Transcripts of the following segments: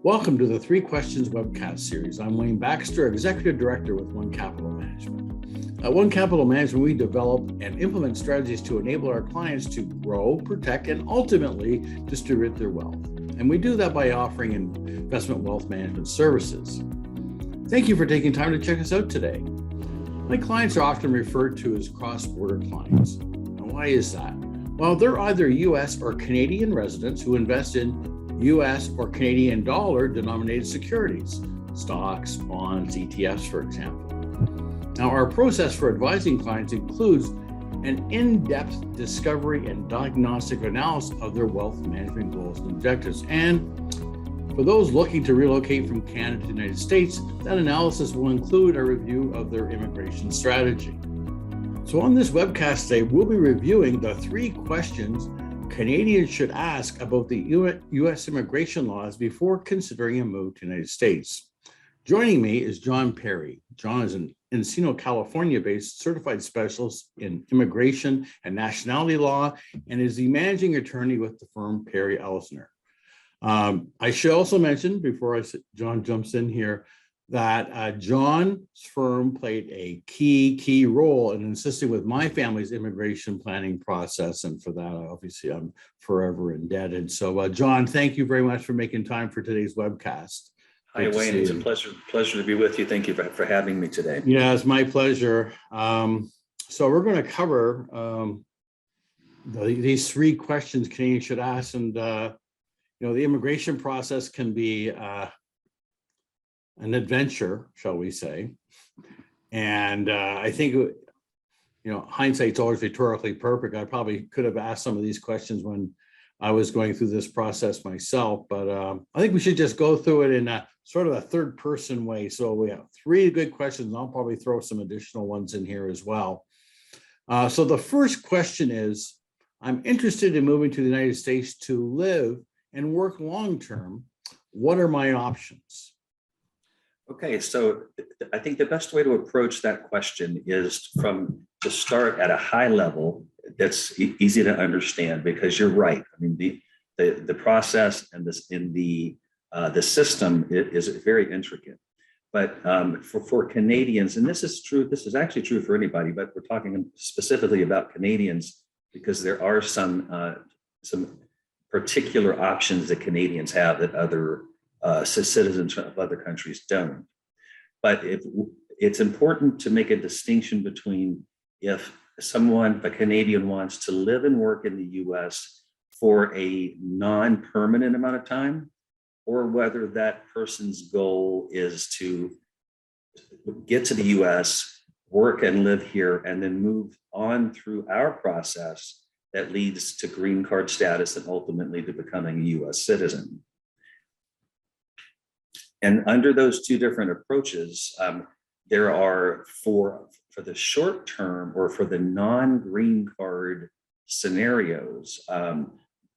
Welcome to the Three Questions Webcast series. I'm Wayne Baxter, Executive Director with One Capital Management. At One Capital Management, we develop and implement strategies to enable our clients to grow, protect, and ultimately distribute their wealth. And we do that by offering investment wealth management services. Thank you for taking time to check us out today. My clients are often referred to as cross-border clients. Now, why is that? Well, they're either U.S. or Canadian residents who invest in U.S. or Canadian dollar denominated securities, stocks, bonds, ETFs, for example. Now, our process for advising clients includes an in-depth discovery and diagnostic analysis of their wealth management goals and objectives. And for those looking to relocate from Canada to the United States, that analysis will include a review of their immigration strategy. So on this webcast today, we'll be reviewing the three questions Canadians should ask about the U.S. immigration laws before considering a move to the United States. Joining me is John Perry. John is an Encino, California-based certified specialist in immigration and nationality law and is the managing attorney with the firm Perry Alznauer. I should also mention, before John jumps in here, that John's firm played a key role in assisting with my family's immigration planning process. And for that, obviously, I'm forever indebted. So, John, thank you very much for making time for today's webcast. Hi, Wayne. It's a pleasure to be with you. Thank you for having me today. Yeah, it's my pleasure. So we're going to cover these three questions Canadians should ask. And, the immigration process can be an adventure, shall we say. And I think, hindsight's always rhetorically perfect. I probably could have asked some of these questions when I was going through this process myself, but I think we should just go through it in a sort of a third person way. So we have three good questions. And I'll probably throw some additional ones in here as well. So the first question is, I'm interested in moving to the United States to live and work long-term. What are my options? Okay, so I think the best way to approach that question is to start at a high level that's easy to understand, because you're right. I mean, the process and the system is very intricate. But for Canadians, and this is actually true for anybody, but we're talking specifically about Canadians because there are some particular options that Canadians have that other citizens of other countries don't. But it's important to make a distinction between if a Canadian wants to live and work in the U.S. for a non-permanent amount of time, or whether that person's goal is to get to the U.S., work and live here, and then move on through our process that leads to green card status and ultimately to becoming a U.S. citizen. And under those two different approaches, there are for the short term or for the non-green card scenarios,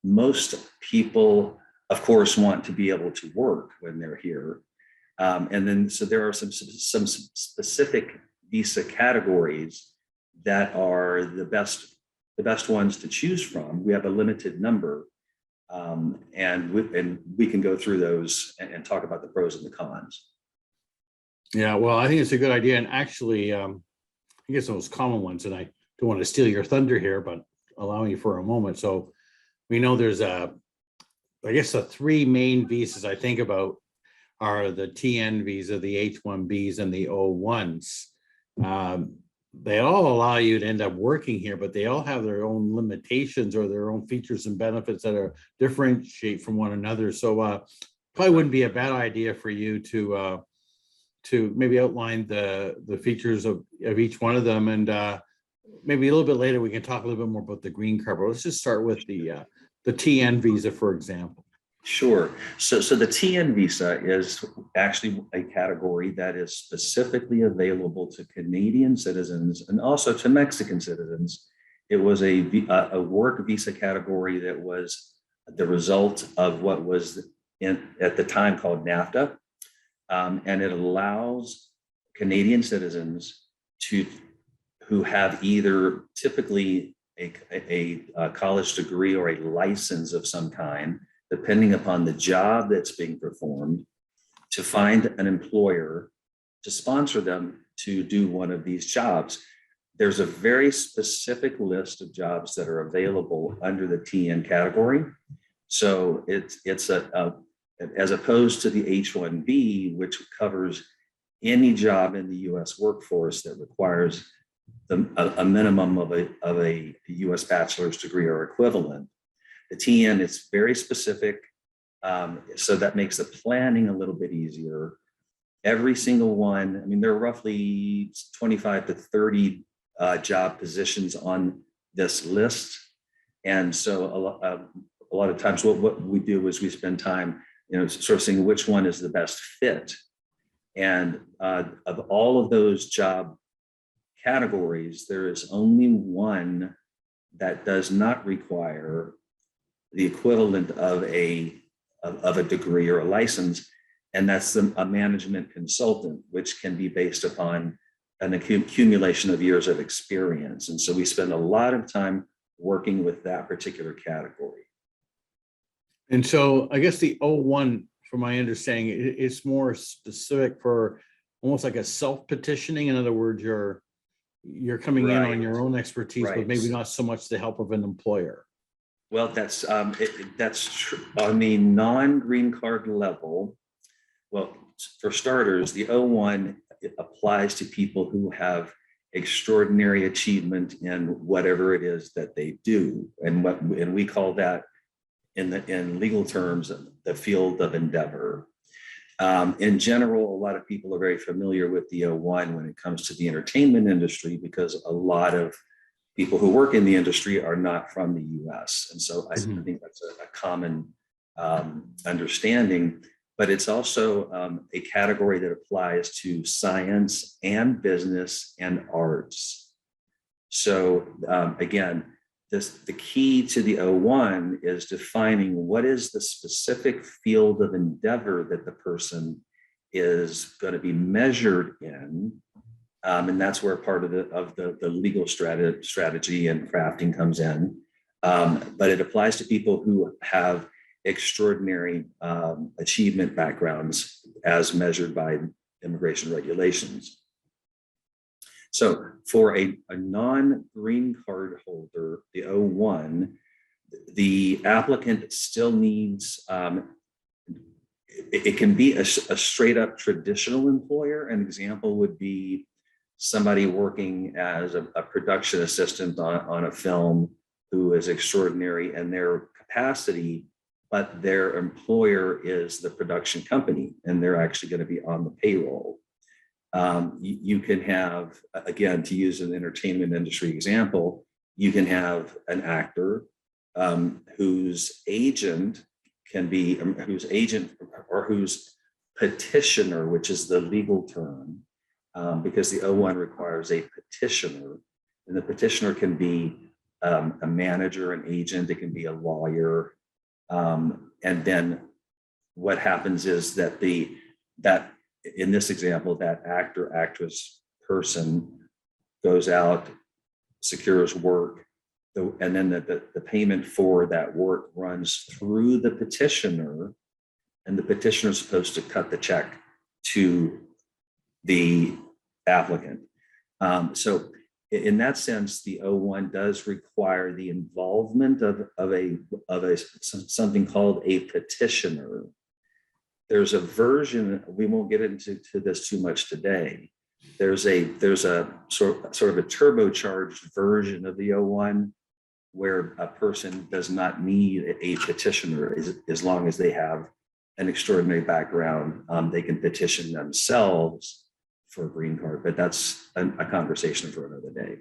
most people, of course, want to be able to work when they're here. And then so there are some specific visa categories that are the best ones to choose from. We have a limited number. And we can go through those and talk about the pros and the cons. Yeah, well, I think it's a good idea. And actually, I guess the most common ones, and I don't want to steal your thunder here, but allowing you for a moment. So we know there's I guess the three main visas I think about are the TN visa, the H-1Bs, and the O-1s. They all allow you to end up working here, but they all have their own limitations or their own features and benefits that are differentiate from one another. So probably wouldn't be a bad idea for you to maybe outline the features of each one of them. And maybe a little bit later, we can talk a little bit more about the green card. But let's just start with the TN visa, for example. Sure. So the TN visa is actually a category that is specifically available to Canadian citizens and also to Mexican citizens. It was a work visa category that was the result of what was at the time called NAFTA. And it allows Canadian citizens who have either typically a college degree or a license of some kind depending upon the job that's being performed, to find an employer to sponsor them to do one of these jobs. There's a very specific list of jobs that are available under the TN category. So it's as opposed to the H-1B, which covers any job in the U.S. workforce that requires a minimum of a U.S. bachelor's degree or equivalent. The TN is very specific, so that makes the planning a little bit easier. Every single one, I mean, there are roughly 25 to 30 job positions on this list. And so a lot of times what we do is we spend time, sort of seeing which one is the best fit. And of all of those job categories, there is only one that does not require the equivalent of a degree or a license, and that's a management consultant, which can be based upon an accumulation of years of experience. And so we spend a lot of time working with that particular category. And so I guess the O1, from my understanding, it's more specific for almost like a self-petitioning. In other words, you're coming in on your own expertise, but maybe not so much the help of an employer. Well, that's true. On the non-green card level, well, for starters, the O1 applies to people who have extraordinary achievement in whatever it is that they do, and we call that in legal terms the field of endeavor. In general, a lot of people are very familiar with the O1 when it comes to the entertainment industry, because a lot of people who work in the industry are not from the US. And so I think that's a common understanding, but it's also a category that applies to science and business and arts. So again, the key to the O1 is defining what is the specific field of endeavor that the person is going to be measured in. And that's where part of the legal strategy and crafting comes in. But it applies to people who have extraordinary achievement backgrounds as measured by immigration regulations. So for a non-green card holder, the O1, the applicant still needs, it can be a straight up traditional employer. An example would be somebody working as a production assistant on a film who is extraordinary in their capacity, but their employer is the production company and they're actually going to be on the payroll. You can have, again, to use an entertainment industry example, you can have an actor whose agent or whose petitioner, which is the legal term, because the O1 requires a petitioner, and the petitioner can be a manager, an agent, it can be a lawyer. And then what happens is that in this example, that actor, actress person goes out, secures work, and then the payment for that work runs through the petitioner, and the petitioner is supposed to cut the check to the applicant. So in that sense, the O1 does require the involvement of something called a petitioner. There's a version, we won't get into this too much today. There's a sort of a turbocharged version of the O1 where a person does not need a petitioner as long as they have an extraordinary background. They can petition themselves for a green card, but that's a conversation for another day.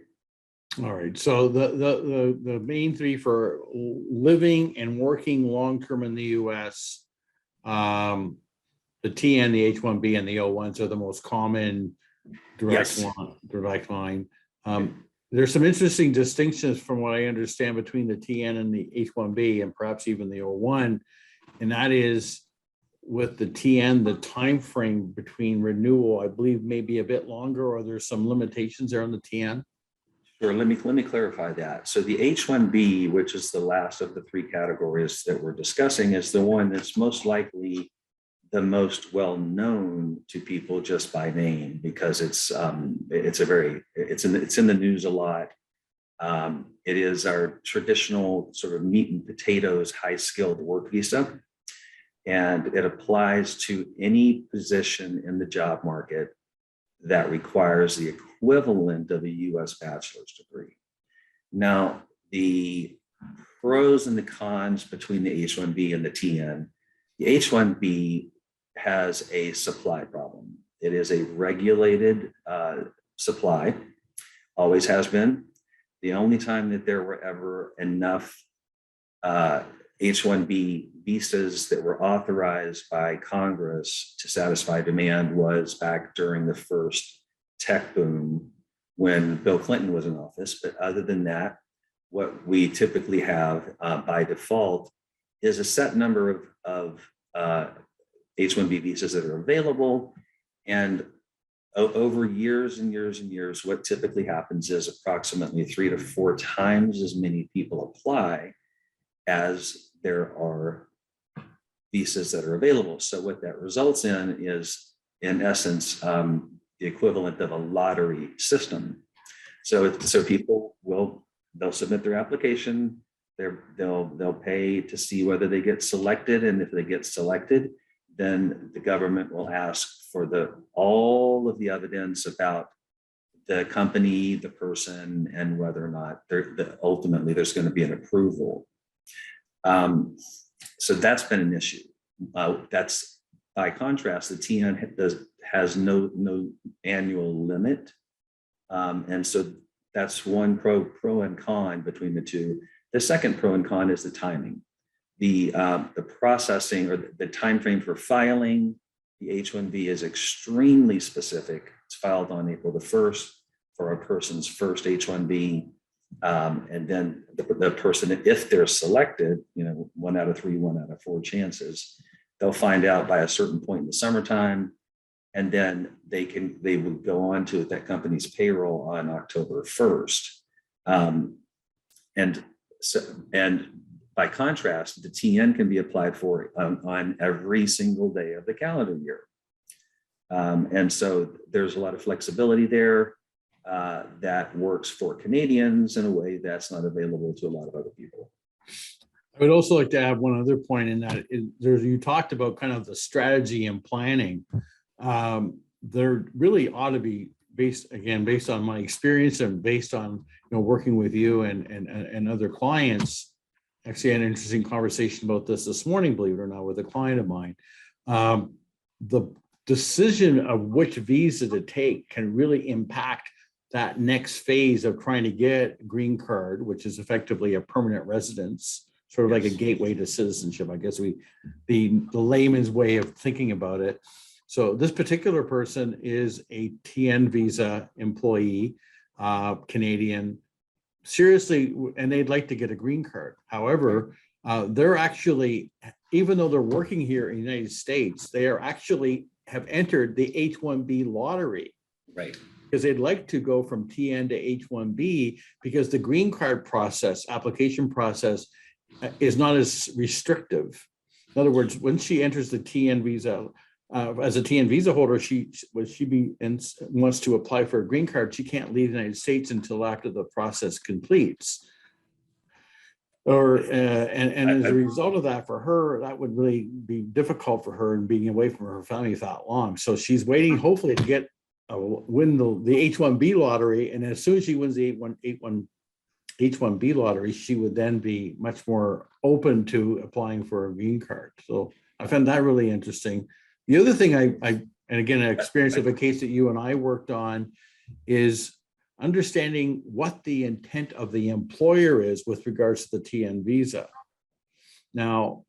All right. So the main three for living and working long-term in the U.S., the TN, the H-1B, and the O1s are the most common direct line. There's some interesting distinctions from what I understand between the TN and the H-1B, and perhaps even the O1, and that is with the TN, the time frame between renewal, I believe, may be a bit longer, or there's some limitations there on the TN. Sure. Let me clarify that. So the H-1B, which is the last of the three categories that we're discussing, is the one that's most likely the most well known to people just by name, because it's in the news a lot. It is our traditional sort of meat and potatoes, high skilled work visa, and it applies to any position in the job market that requires the equivalent of a U.S. bachelor's degree. Now, the pros and the cons between the H-1B and the TN. The H-1B has a supply problem. It is a regulated supply, always has been. The only time that there were ever enough H-1B visas that were authorized by Congress to satisfy demand was back during the first tech boom when Bill Clinton was in office. But other than that, what we typically have by default is a set number of H-1B visas that are available. And over years and years and years, what typically happens is approximately 3 to 4 times as many people apply as there are visas that are available. So what that results in is, in essence, the equivalent of a lottery system. So people they'll submit their application, they'll pay to see whether they get selected, and if they get selected, then the government will ask for all of the evidence about the company, the person, and whether or not ultimately there's going to be an approval. So that's been an issue. That's, by contrast, the TN has no annual limit, and so that's one pro and con between the two. The second pro and con is the timing. The processing, or the time frame for filing the H-1B is extremely specific. It's filed on April the 1st for a person's first H-1B. And then the person, if they're selected, 1 out of 3, 1 out of 4 chances, they'll find out by a certain point in the summertime, and then they would go on to that company's payroll on October 1st. And by contrast, the TN can be applied for on every single day of the calendar year. And so there's a lot of flexibility there that works for Canadians in a way that's not available to a lot of other people. I would also like to add one other point in that you talked about kind of the strategy and planning. There really ought to be based on my experience and based on working with you and other clients. Actually, I had an interesting conversation about this morning, believe it or not, with a client of mine. The decision of which visa to take can really impact that next phase of trying to get a green card, which is effectively a permanent residence, sort of like a gateway to citizenship, I guess the layman's way of thinking about it. So this particular person is a TN visa employee, Canadian, seriously, and they'd like to get a green card. However, they're actually, even though they're working here in the United States, they are actually have entered the H-1B lottery. Right. Because they'd like to go from TN to H-1B, because the green card application process is not as restrictive. In other words, when she enters the TN visa, as a TN visa holder, she wants to apply for a green card, she can't leave the United States until after the process completes. And as a result of that, for her, that would really be difficult for her, and being away from her family that long. So she's waiting, hopefully, to win the H-1B lottery, and as soon as she wins the H-1B lottery, she would then be much more open to applying for a green card. So I found that really interesting. The other thing and again, an experience of a case that you and I worked on, is understanding what the intent of the employer is with regards to the TN visa. Now,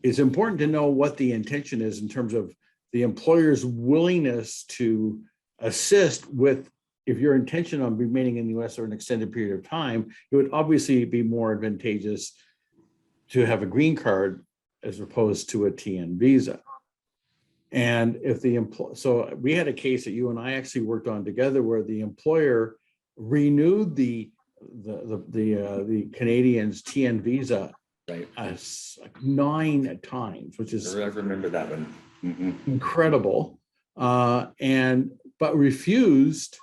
it's important to know what the intention is in terms of the employer's willingness to assist with, if your intention on remaining in the US for an extended period of time, it would obviously be more advantageous to have a green card as opposed to a TN visa. And if so we had a case that you and I actually worked on together, where the employer renewed the Canadians' TN visa Right. 9 times, which is I remember that one. incredible, but refused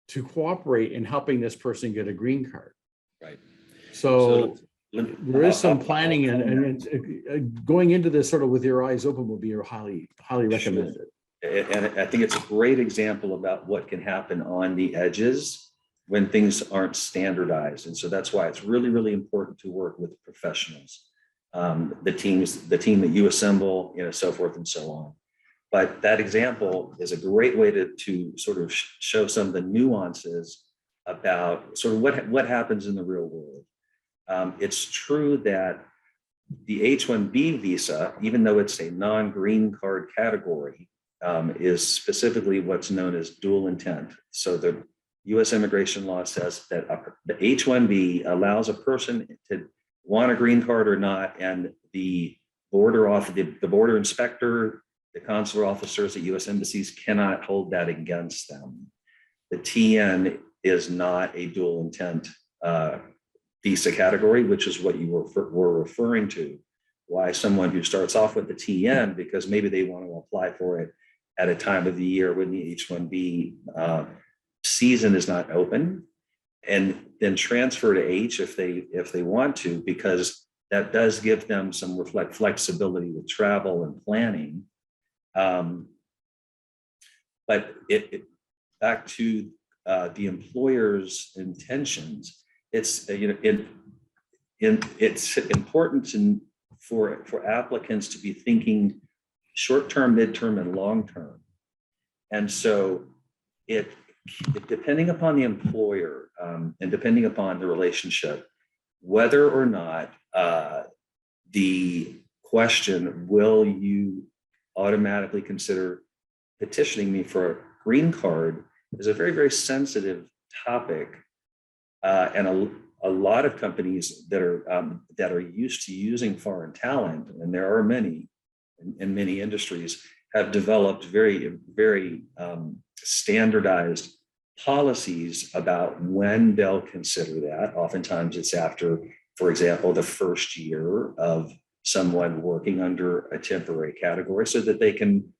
to cooperate in helping this person get a green card. Right. So there is some planning, and going into this sort of with your eyes open would be highly recommended. And I think it's a great example about what can happen on the edges when things aren't standardized. And so that's why it's really, really important to work with professionals, the team that you assemble, so forth and so on. But that example is a great way to sort of show some of the nuances about sort of what happens in the real world. It's true that the H-1B visa, even though it's a non-green card category, is specifically what's known as dual intent. So the U.S. immigration law says that the H-1B allows a person to want a green card or not, and the border inspector, the consular officers at U.S. embassies cannot hold that against them. The TN is not a dual intent visa category, which is what you were referring to. Why someone who starts off with the TN, because maybe they want to apply for it at a time of the year when the H-1B season is not open, and then transfer to H if they want to, because that does give them some flexibility with travel and planning. But back to the employer's intentions, it's it's important for applicants to be thinking short-term, mid-term, and long-term. And so depending upon the employer and depending upon the relationship, whether or not the question, will you automatically consider petitioning me for a green card, is a very, very sensitive topic. And a lot of companies that are used to using foreign talent, and there are many in many industries, have developed very, very standardized policies about when they'll consider that. Oftentimes it's after, for example, the first year of someone working under a temporary category, so that they can,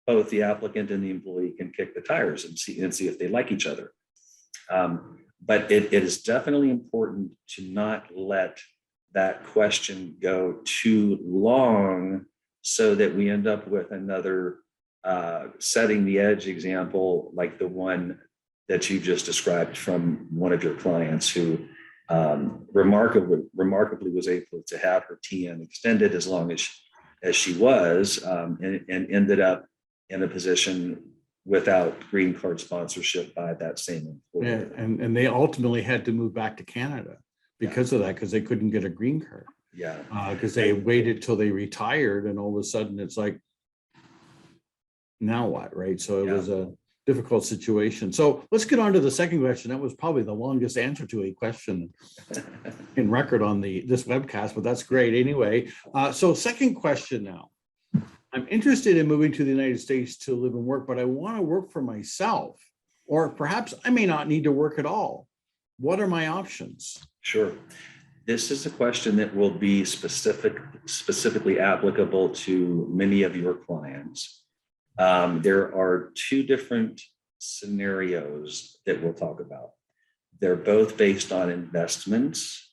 both the applicant and the employee can kick the tires and see if they like each other. But it is definitely important to not let that question go too long, so that we end up with another setting the edge example like the one that you just described from one of your clients, who remarkably was able to have her TN extended as long as she was, and ended up in a position without green card sponsorship by that same employer. Yeah, and they ultimately had to move back to Canada because of that, because they couldn't get a green card. Yeah, because they waited till they retired, and all of a sudden it's like, now what, right? So it was a difficult situation. So let's get on to the second question. That was probably the longest answer to a question in record on this webcast, but that's great anyway. So second question now. I'm interested in moving to the United States to live and work, but I want to work for myself, or perhaps I may not need to work at all. What are my options? Sure. This is a question that will be specifically applicable to many of your clients. There are two different scenarios that we'll talk about. They're both based on investments.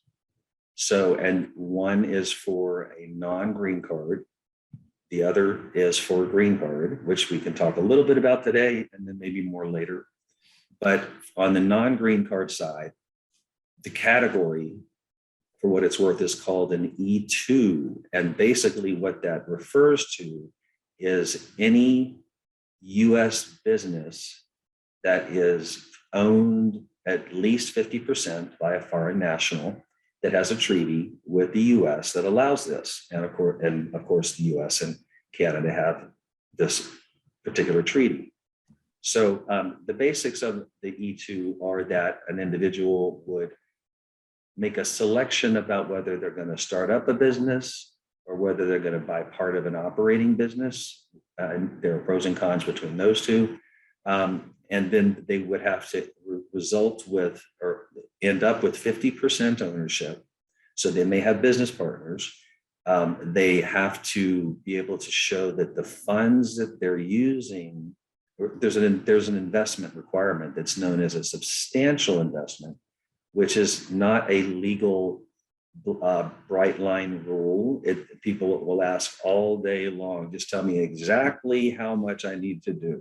And one is for a non-green card. The other is for a green card, which we can talk a little bit about today and then maybe more later. But on the non-green card side, the category, for what it's worth, is called an E2. And basically what that refers to is any US business that is owned at least 50% by a foreign national that has a treaty with the US that allows this. And of course, the US and Canada have this particular treaty. So the basics of the E2 are that an individual would make a selection about whether they're going to start up a business or whether they're going to buy part of an operating business. And there are pros and cons between those two. And then they would have to result with or end up with 50% ownership. So they may have business partners. They have to be able to show that the funds that they're using, there's an investment requirement that's known as a substantial investment, which is not a legal bright line rule. People will ask all day long, just tell me exactly how much I need to do.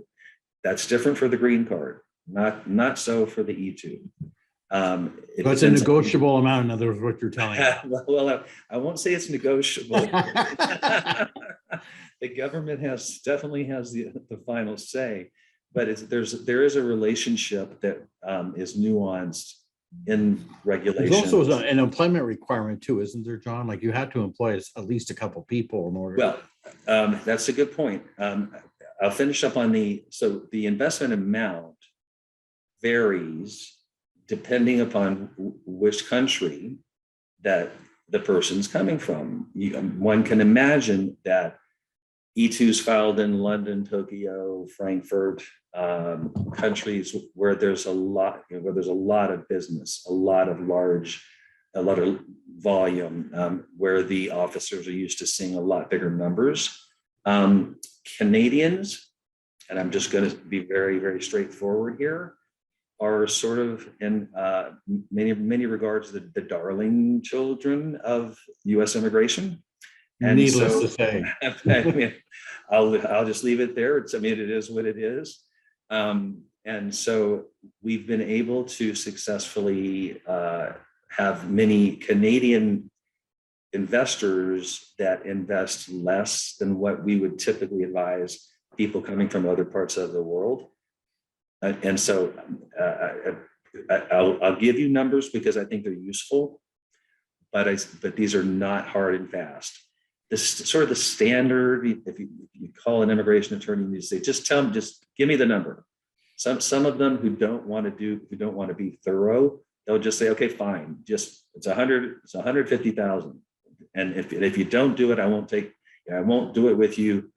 That's different for the green card, not so for the E2. So it's a negotiable amount, in other words, what you're telling me. Well, I won't say it's negotiable. The government definitely has the final say, but there is a relationship that is nuanced in regulation. There's also an employment requirement too, isn't there, John? Like you have to employ at least a couple people in order. Well, that's a good point. I'll finish up on the investment amount varies depending upon which country that the person's coming from. One can imagine that E2s filed in London, Tokyo, Frankfurt, countries where there's a lot, of business, a lot of volume, where the officers are used to seeing a lot bigger numbers. Canadians, and I'm just going to be very, very straightforward here, are sort of in many regards the darling children of U.S. immigration. And needless to say, I mean, I'll just leave it there. It is what it is. And so we've been able to successfully have many Canadian investors that invest less than what we would typically advise people coming from other parts of the world. And so I'll give you numbers because I think they're useful, but these are not hard and fast. This sort of the standard, if you call an immigration attorney and you say, just give me the number. Some of them who don't want to be thorough, they'll just say, okay, fine, it's 150,000. And if you don't do it, I won't do it with you.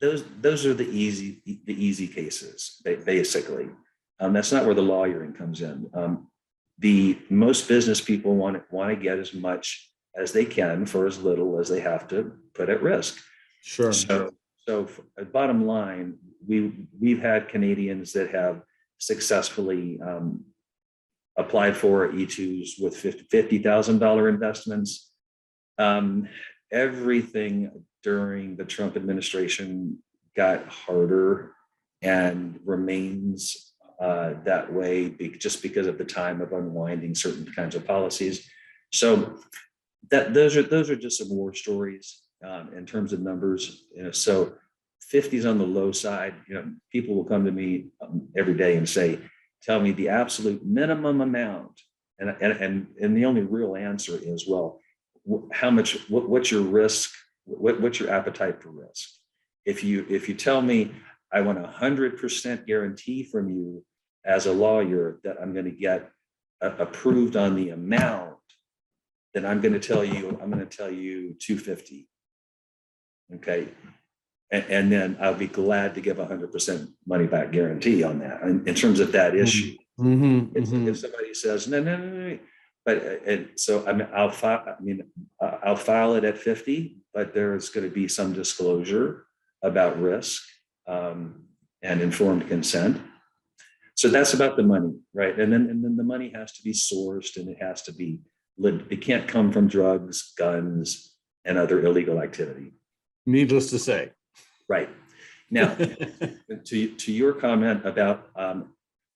Those are the easy cases, basically. That's not where the lawyering comes in. The most business people want to get as much as they can for as little as they have to put at risk. Sure. So bottom line, we've had Canadians that have successfully applied for E2s with $50,000 investments. Everything during the Trump administration got harder and remains that way just because of the time of unwinding certain kinds of policies. So those are just some war stories in terms of numbers. So 50 is on the low side. People will come to me every day and say, tell me the absolute minimum amount. And the only real answer is, well, how much, what's your risk? What's your appetite for risk? If you tell me I want 100% guarantee from you as a lawyer that I'm going to get approved on the amount, then I'm going to tell you 250. Okay. And then I'll be glad to give 100% money back guarantee on that in terms of that issue. If somebody says, no. But so I'll file it at 50, but there's going to be some disclosure about risk and informed consent. So that's about the money, right? And then the money has to be sourced, and it can't come from drugs, guns, and other illegal activity. Needless to say. Right. Now, to your comment about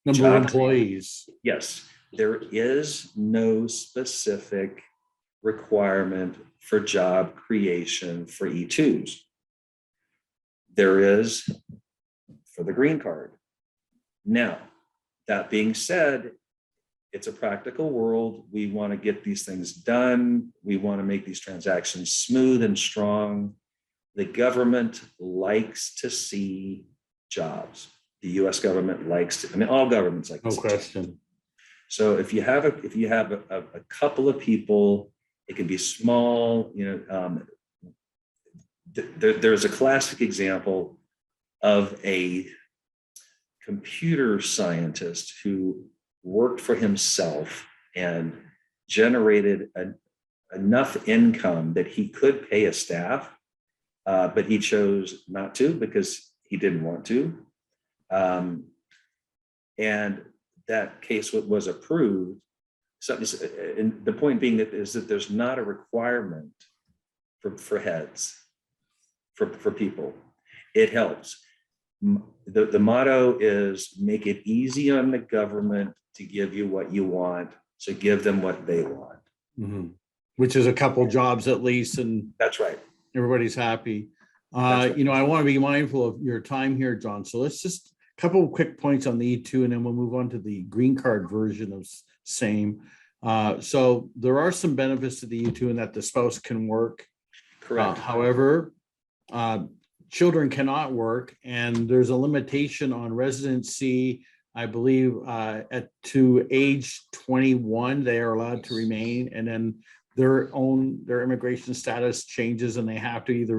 number of employees. Yes. There is no specific requirement for job creation for E2s. There is for the green card. Now, that being said, it's a practical world. We want to get these things done. We want to make these transactions smooth and strong. The government likes to see jobs. The U.S. government likes to, all governments like to see question. Jobs. So if you have a couple of people, it can be small. There's a classic example of a computer scientist who worked for himself and generated enough income that he could pay a staff, but he chose not to because he didn't want to. And that case was approved. So, and the point being that there's not a requirement for heads, for people. It helps. The motto is make it easy on the government to give you what you want, so give them what they want. Mm-hmm. Which is a couple jobs at least, and that's right. Everybody's happy. Right. You know, I want to be mindful of your time here, John. So let's just a couple of quick points on the E2, and then we'll move on to the green card version of same. So there are some benefits to the E2 in that the spouse can work. Correct. However, children cannot work, and there's a limitation on residency. I believe to age 21, they are allowed to remain, and then their immigration status changes, and they have to either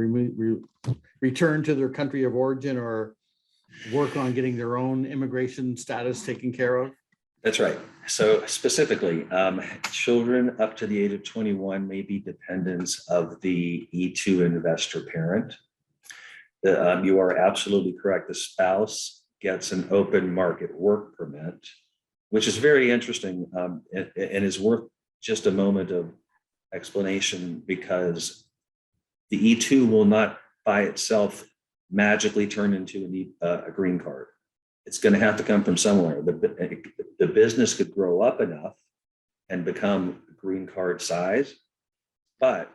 return to their country of origin or work on getting their own immigration status taken care of. That's right. So specifically, children up to the age of 21 may be dependents of the E2 investor parent. You are absolutely correct. The spouse gets an open market work permit, which is very interesting, and is worth just a moment of explanation, because the E2 will not by itself magically turn into a green card. It's going to have to come from somewhere. The business could grow up enough and become green card size, but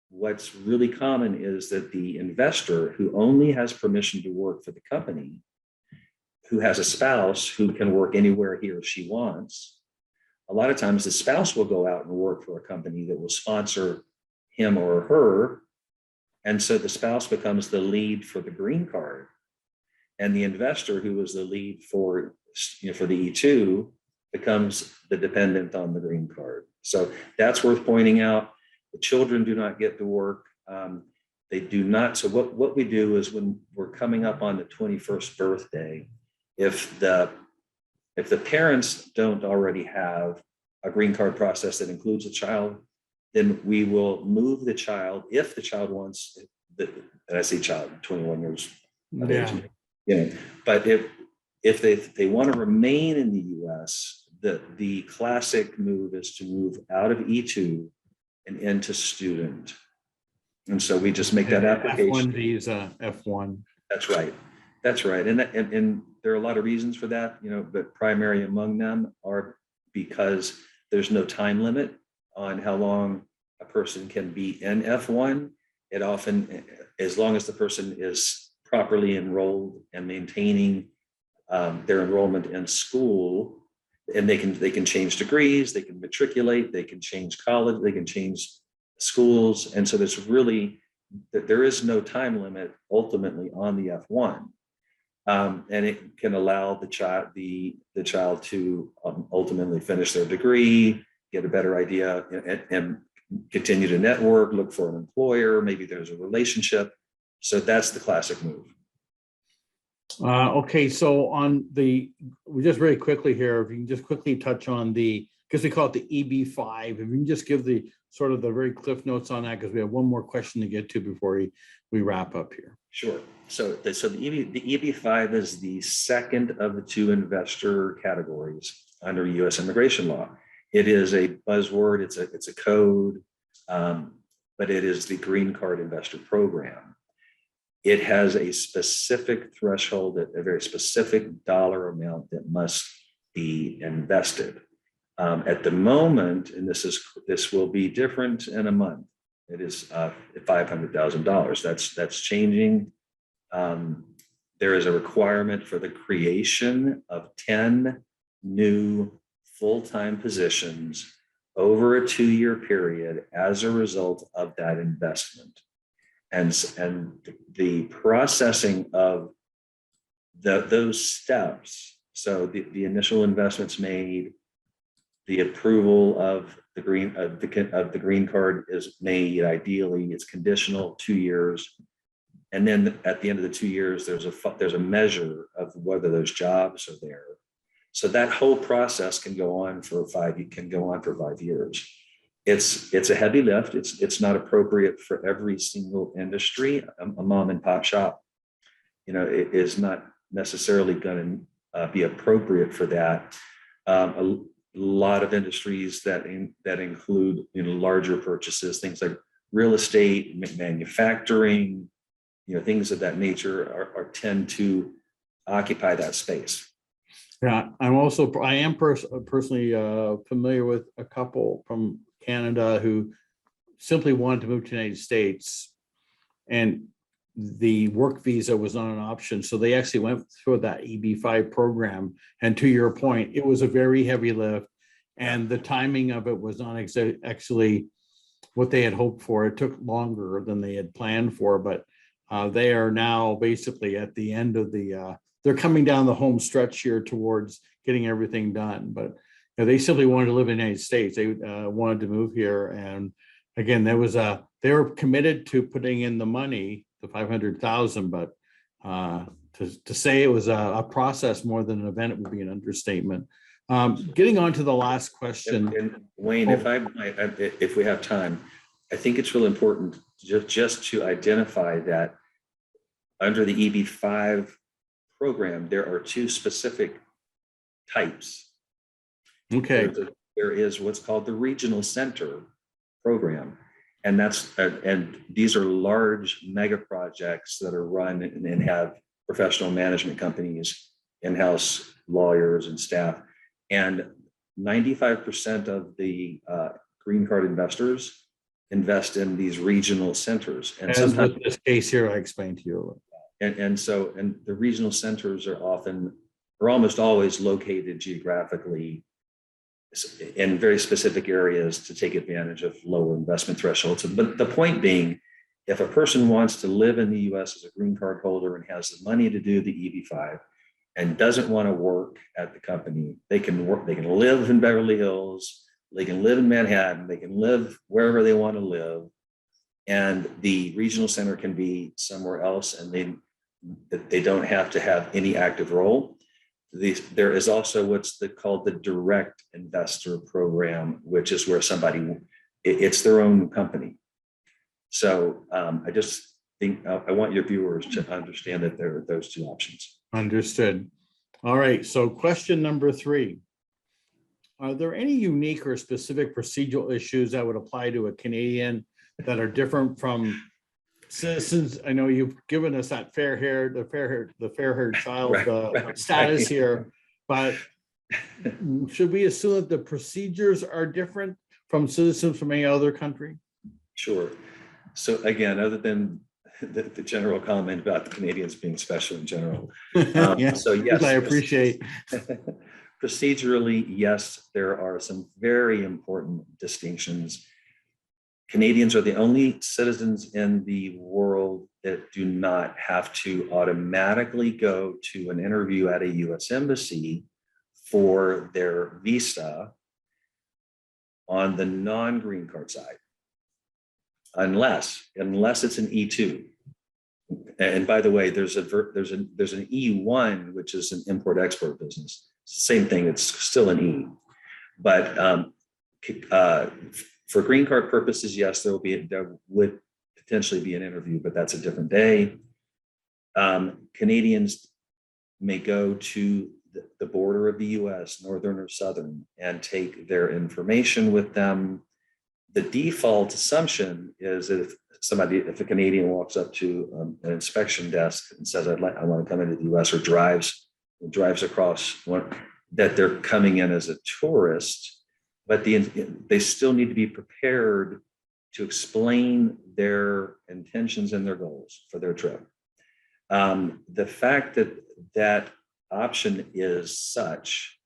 what's really common is that the investor who only has permission to work for the company, who has a spouse who can work anywhere he or she wants, a lot of times the spouse will go out and work for a company that will sponsor him or her. And so the spouse becomes the lead for the green card. And the investor, who was the lead for the E2, becomes the dependent on the green card. So that's worth pointing out. The children do not get to work. They do not. So what we do is, when we're coming up on the 21st birthday, if the parents don't already have a green card process that includes a child, then we will move the child if the child wants, and I say child, 21 years of age. But if they want to remain in the US, the classic move is to move out of E2 and into student. And so we just make that application. F1 visa, F1. That's right. That's right. And there are a lot of reasons for that, but primary among them are because there's no time limit on how long a person can be in F1. It often, as long as the person is properly enrolled and maintaining their enrollment in school, and they can change degrees, they can matriculate, they can change college, they can change schools. And so there is no time limit ultimately on the F1. And it can allow the child to ultimately finish their degree, get a better idea, and continue to network, look for an employer, maybe there's a relationship. So that's the classic move. Okay, so we just very quickly here, if you can just quickly touch on because we call it the EB5, if you can just give the sort of the very cliff notes on that, because we have one more question to get to before we wrap up here. Sure. So the EB5 is the second of the two investor categories under U.S. immigration law. It is a buzzword. It's a code, but it is the green card investor program. It has a specific threshold, a very specific dollar amount that must be invested. At the moment, and this will be different in a month, it is $500,000. That's changing. There is a requirement for the creation of 10 new full-time positions over a 2-year period as a result of that investment. And the processing of those steps, so the initial investments made, the approval of the green card is made. Ideally, it's conditional 2 years, and then at the end of the 2 years, there's a measure of whether those jobs are there. So that whole process can go on for 5 years. It's a heavy lift. It's not appropriate for every single industry. A mom and pop shop, it is not necessarily going to be appropriate for that. A lot of industries that include larger purchases, things like real estate, manufacturing, things of that nature tend to occupy that space. Yeah, I am personally familiar with a couple from Canada who simply wanted to move to the United States, and the work visa was not an option. So they actually went through that EB-5 program. And to your point, it was a very heavy lift, and the timing of it was not actually what they had hoped for. It took longer than they had planned for, but they are now basically at the end of they're coming down the home stretch here towards getting everything done. But they simply wanted to live in the United States. They wanted to move here. And again, they were committed to putting in the money, the 500,000, but to say it was a process more than an event, it would be an understatement. Getting on to the last question. And Wayne, if we have time, I think it's really important just to identify that under the EB-5 program, there are two specific types. Okay. There is what's called the regional center program. And and these are large mega projects that are run and have professional management companies, in-house lawyers and staff. And 95% of the green card investors invest in these regional centers. And as with this case here, I explained to you. And the regional centers are almost always located geographically in very specific areas to take advantage of lower investment thresholds. But the point being, if a person wants to live in the US as a green card holder and has the money to do the EB-5 and doesn't want to work at the company, they can live in Beverly Hills, they can live in Manhattan, they can live wherever they want to live. And the regional center can be somewhere else, and they don't have to have any active role. There is also what's called the direct investor program, which is where it's their own company. So I just think I want your viewers to understand that there are those two options. Understood. All right. So question number 3. Are there any unique or specific procedural issues that would apply to a Canadian that are different from citizens? I know you've given us that the fair-haired child status here, but should we assume that the procedures are different from citizens from any other country? Sure. So again, other than the general comment about the Canadians being special in general. Yes, so yes, I appreciate. Procedurally, yes, there are some very important distinctions. Canadians are the only citizens in the world that do not have to automatically go to an interview at a US embassy for their visa on the non-green card side, unless it's an E2. And by the way, there's an E1, which is an import-export business. Same thing, it's still an E. But for green card purposes, yes, there would potentially be an interview, but that's a different day. Canadians may go to the border of the US, northern or southern, and take their information with them. The default assumption is if a Canadian walks up to an inspection desk and says, I want to come into the US, or drives across, that they're coming in as a tourist, but they still need to be prepared to explain their intentions and their goals for their trip. The fact that option is such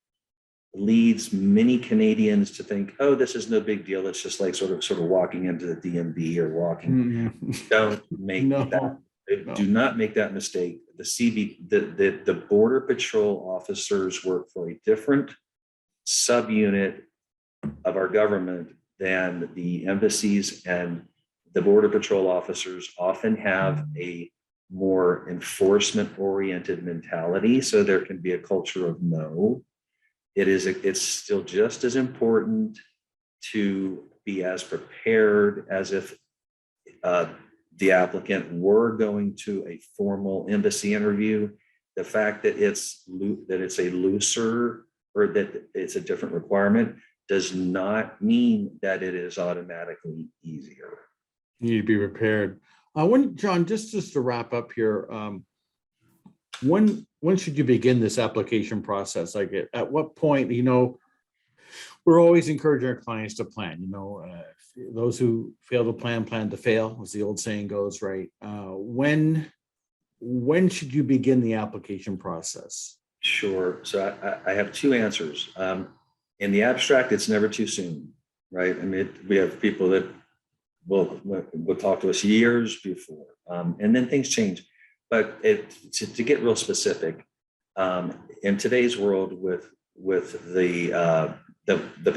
leads many Canadians to think, oh, this is no big deal. It's just like sort of walking into the DMV or walking. Don't make that. Do not make that mistake. The Border Patrol officers work for a different subunit of our government than the embassies, and the Border Patrol officers often have a more enforcement-oriented mentality. So there can be a culture of no. it's still just as important to be as prepared as if the applicant were going to a formal embassy interview. The fact that it's a looser, or that it's a different requirement, does not mean that it is automatically easier. You need to be prepared. John, just to wrap up here, when should you begin this application process? Like at what point? We're always encouraging our clients to plan. Those who fail to plan to fail, as the old saying goes, right? When should you begin the application process? Sure. So I have two answers. In the abstract, it's never too soon, right? I mean, we have people that will talk to us years before, and then things change. But to get real specific, in today's world, with the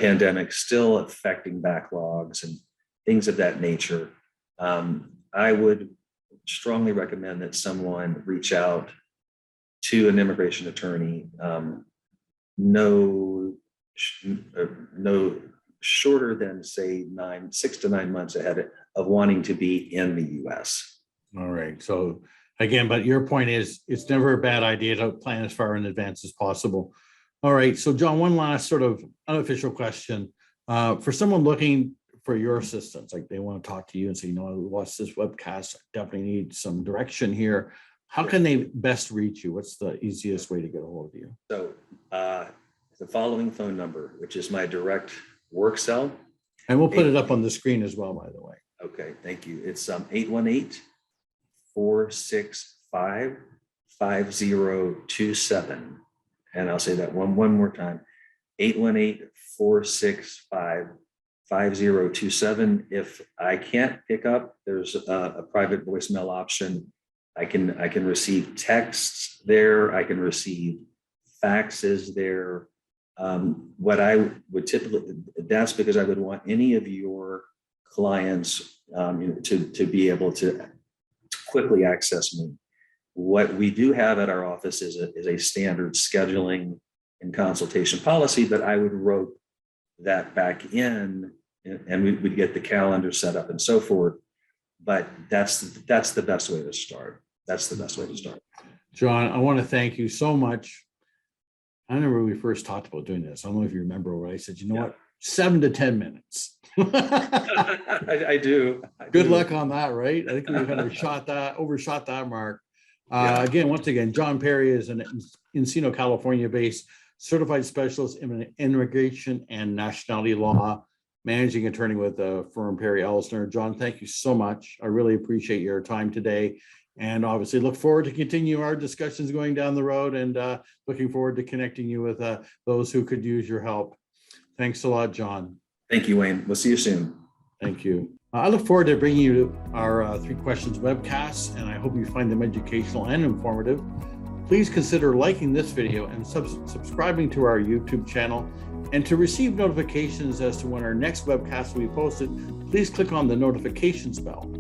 pandemic still affecting backlogs and things of that nature, I would strongly recommend that someone reach out to an immigration attorney no shorter than, say, 6 to 9 months ahead of wanting to be in the U.S. All right. So again, but your point is it's never a bad idea to plan as far in advance as possible. All right. So John, one last sort of unofficial question. For someone looking for your assistance, like they want to talk to you and say, what's this webcast? I definitely need some direction here. How can they best reach you? What's the easiest way to get a hold of you? So the following phone number, which is my direct work cell. And we'll put it up on the screen as well, by the way. Okay, thank you. It's 818-465-5027. And I'll say that one more time, 818-465-5027. If I can't pick up, there's a private voicemail option. I can receive texts there. I can receive faxes there. What I would typically, that's because I would want any of your clients to be able to quickly access me. What we do have at our office is a standard scheduling and consultation policy, but I would rope that back in, and we'd get the calendar set up and so forth. But that's the best way to start. That's the best way to start. John, I want to thank you so much. I remember when we first talked about doing this. I don't know if you remember what I said. What? 7 to 10 minutes. I do. Good luck on that, right? I think we kind of overshot that mark. Once again, John Perry is an Encino, California-based certified specialist in immigration and nationality law, managing attorney with the firm Perry Alznauer. John, thank you so much. I really appreciate your time today. And obviously look forward to continue our discussions going down the road, and looking forward to connecting you with those who could use your help. Thanks a lot, John. Thank you, Wayne. We'll see you soon. Thank you. I look forward to bringing you our 3 questions webcasts, and I hope you find them educational and informative. Please consider liking this video and subscribing to our YouTube channel. And to receive notifications as to when our next webcast will be posted, please click on the notifications bell.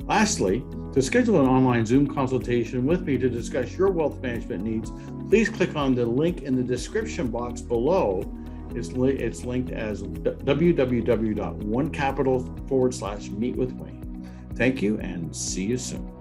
Lastly, to schedule an online Zoom consultation with me to discuss your wealth management needs, please click on the link in the description box below. It's linked as www.onecapital.com/meetwithwayne. Thank you and see you soon.